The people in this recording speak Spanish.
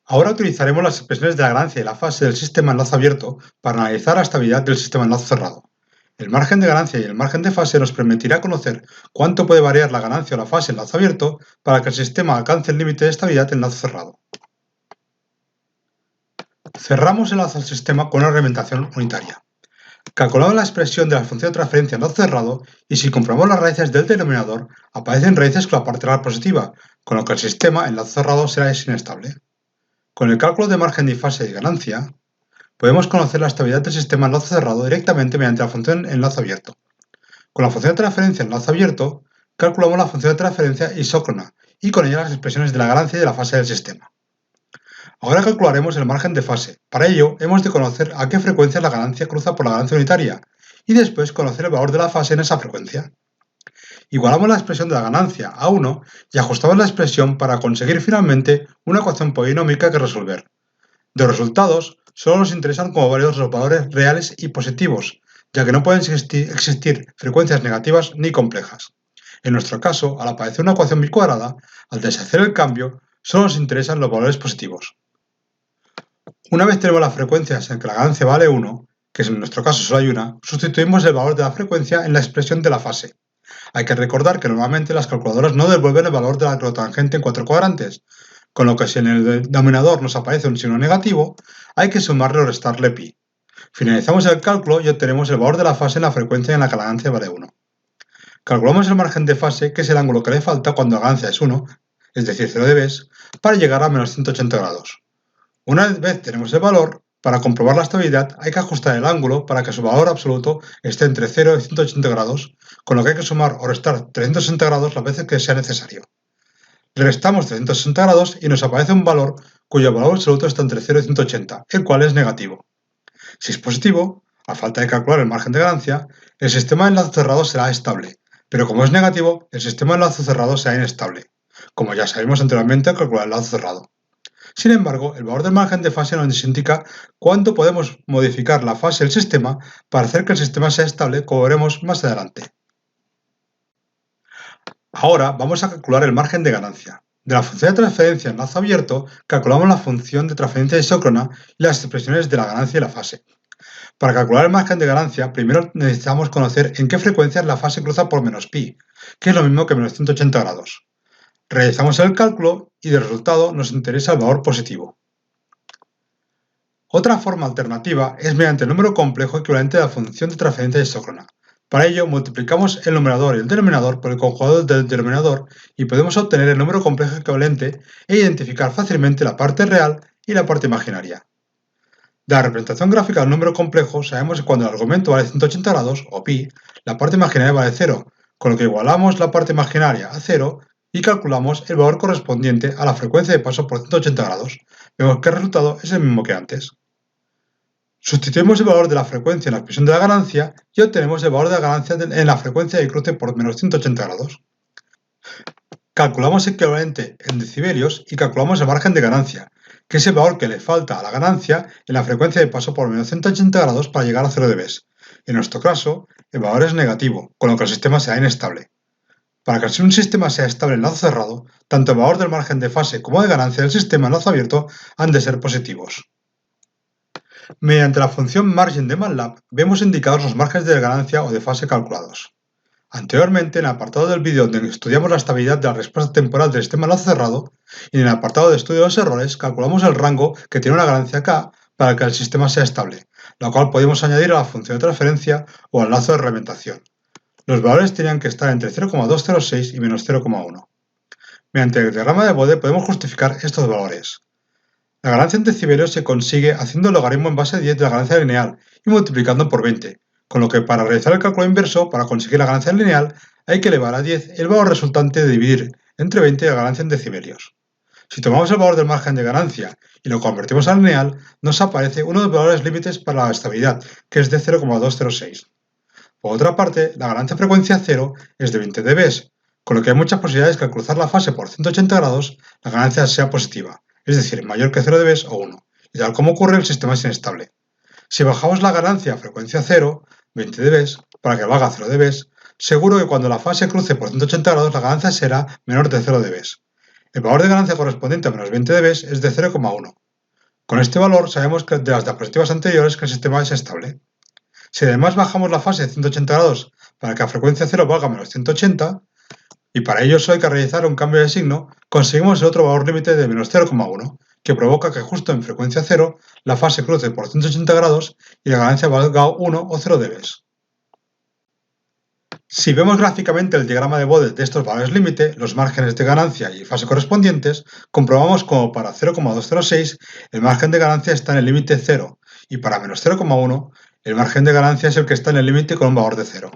Ahora utilizaremos las expresiones de la ganancia y la fase del sistema enlace abierto para analizar la estabilidad del sistema enlace cerrado. El margen de ganancia y el margen de fase nos permitirá conocer cuánto puede variar la ganancia o la fase enlace abierto para que el sistema alcance el límite de estabilidad enlace cerrado. Cerramos el enlace al sistema con una argumentación unitaria. Calculamos la expresión de la función de transferencia enlace cerrado y si comprobamos las raíces del denominador, aparecen raíces con la parte real positiva, con lo que el sistema enlace cerrado será inestable. Con el cálculo de margen de fase y ganancia, podemos conocer la estabilidad del sistema enlace cerrado directamente mediante la función enlace abierto. Con la función de transferencia enlace abierto, calculamos la función de transferencia isócrona y con ella las expresiones de la ganancia y de la fase del sistema. Ahora calcularemos el margen de fase. Para ello, hemos de conocer a qué frecuencia la ganancia cruza por la ganancia unitaria y después conocer el valor de la fase en esa frecuencia. Igualamos la expresión de la ganancia a 1 y ajustamos la expresión para conseguir finalmente una ecuación polinómica que resolver. De los resultados, solo nos interesan como válidos los valores reales y positivos, ya que no pueden existir frecuencias negativas ni complejas. En nuestro caso, al aparecer una ecuación bicuadrada, al deshacer el cambio, solo nos interesan los valores positivos. Una vez tenemos las frecuencias en que la ganancia vale 1, que en nuestro caso solo hay una, sustituimos el valor de la frecuencia en la expresión de la fase. Hay que recordar que normalmente las calculadoras no devuelven el valor de la cotangente en 4 cuadrantes, con lo que si en el denominador nos aparece un signo negativo, hay que sumarle o restarle pi. Finalizamos el cálculo y obtenemos el valor de la fase en la frecuencia en la que la ganancia vale 1. Calculamos el margen de fase, que es el ángulo que le falta cuando la ganancia es 1, es decir 0 dB, para llegar a menos 180 grados. Una vez tenemos el valor, para comprobar la estabilidad hay que ajustar el ángulo para que su valor absoluto esté entre 0 y 180 grados, con lo que hay que sumar o restar 360 grados las veces que sea necesario. Le restamos 360 grados y nos aparece un valor cuyo valor absoluto está entre 0 y 180, el cual es negativo. Si es positivo, a falta de calcular el margen de ganancia, el sistema de enlace cerrado será estable, pero como es negativo, el sistema de enlace cerrado será inestable, como ya sabemos anteriormente al calcular el enlace cerrado. Sin embargo, el valor del margen de fase nos indica cuánto podemos modificar la fase del sistema para hacer que el sistema sea estable, como veremos más adelante. Ahora vamos a calcular el margen de ganancia. De la función de transferencia enlace abierto, calculamos la función de transferencia isócrona y las expresiones de la ganancia y la fase. Para calcular el margen de ganancia, primero necesitamos conocer en qué frecuencias la fase cruza por menos pi, que es lo mismo que menos 180 grados. Realizamos el cálculo y de resultado nos interesa el valor positivo. Otra forma alternativa es mediante el número complejo equivalente de la función de transferencia isócrona. Para ello, multiplicamos el numerador y el denominador por el conjugado del denominador y podemos obtener el número complejo equivalente e identificar fácilmente la parte real y la parte imaginaria. De la representación gráfica del número complejo sabemos que cuando el argumento vale 180 grados, o pi, la parte imaginaria vale 0, con lo que igualamos la parte imaginaria a 0 y calculamos el valor correspondiente a la frecuencia de paso por 180 grados. Vemos que el resultado es el mismo que antes. Sustituimos el valor de la frecuencia en la expresión de la ganancia y obtenemos el valor de la ganancia en la frecuencia de cruce por menos 180 grados. Calculamos el equivalente en decibelios y calculamos el margen de ganancia, que es el valor que le falta a la ganancia en la frecuencia de paso por menos 180 grados para llegar a 0 dB. En nuestro caso, el valor es negativo, con lo que el sistema será inestable. Para que un sistema sea estable en enlace cerrado, tanto el valor del margen de fase como de ganancia del sistema en enlace abierto han de ser positivos. Mediante la función margin de MATLAB vemos indicados los márgenes de ganancia o de fase calculados. Anteriormente, en el apartado del vídeo donde estudiamos la estabilidad de la respuesta temporal del sistema enlace cerrado y en el apartado de estudio de los errores calculamos el rango que tiene una ganancia K para que el sistema sea estable, la cual podemos añadir a la función de transferencia o al lazo de reglamentación. Los valores tenían que estar entre 0,206 y menos 0,1. Mediante el diagrama de Bode podemos justificar estos valores. La ganancia en decibelios se consigue haciendo el logaritmo en base 10 de la ganancia lineal y multiplicando por 20, con lo que para realizar el cálculo inverso, para conseguir la ganancia lineal, hay que elevar a 10 el valor resultante de dividir entre 20 la ganancia en decibelios. Si tomamos el valor del margen de ganancia y lo convertimos a lineal, nos aparece uno de los valores límites para la estabilidad, que es de 0,206. Por otra parte, la ganancia frecuencia 0 es de 20 dB, con lo que hay muchas posibilidades que al cruzar la fase por 180 grados, la ganancia sea positiva, es decir, mayor que 0 dB o 1, y tal como ocurre, el sistema es inestable. Si bajamos la ganancia a frecuencia 0, 20 dB, para que valga 0 dB, seguro que cuando la fase cruce por 180 grados la ganancia será menor de 0 dB. El valor de ganancia correspondiente a menos 20 dB es de 0,1. Con este valor sabemos que de las diapositivas anteriores que el sistema es estable. Si además bajamos la fase de 180 grados para que la frecuencia 0 valga menos 180, y para ello solo hay que realizar un cambio de signo, conseguimos el otro valor límite de menos 0,1, que provoca que justo en frecuencia 0 la fase cruce por 180 grados y la ganancia valga 1 o 0 dB. Si vemos gráficamente el diagrama de Bode de estos valores límite, los márgenes de ganancia y fase correspondientes, comprobamos como para 0,206 el margen de ganancia está en el límite 0 y para menos 0,1 el margen de ganancia es el que está en el límite con un valor de 0.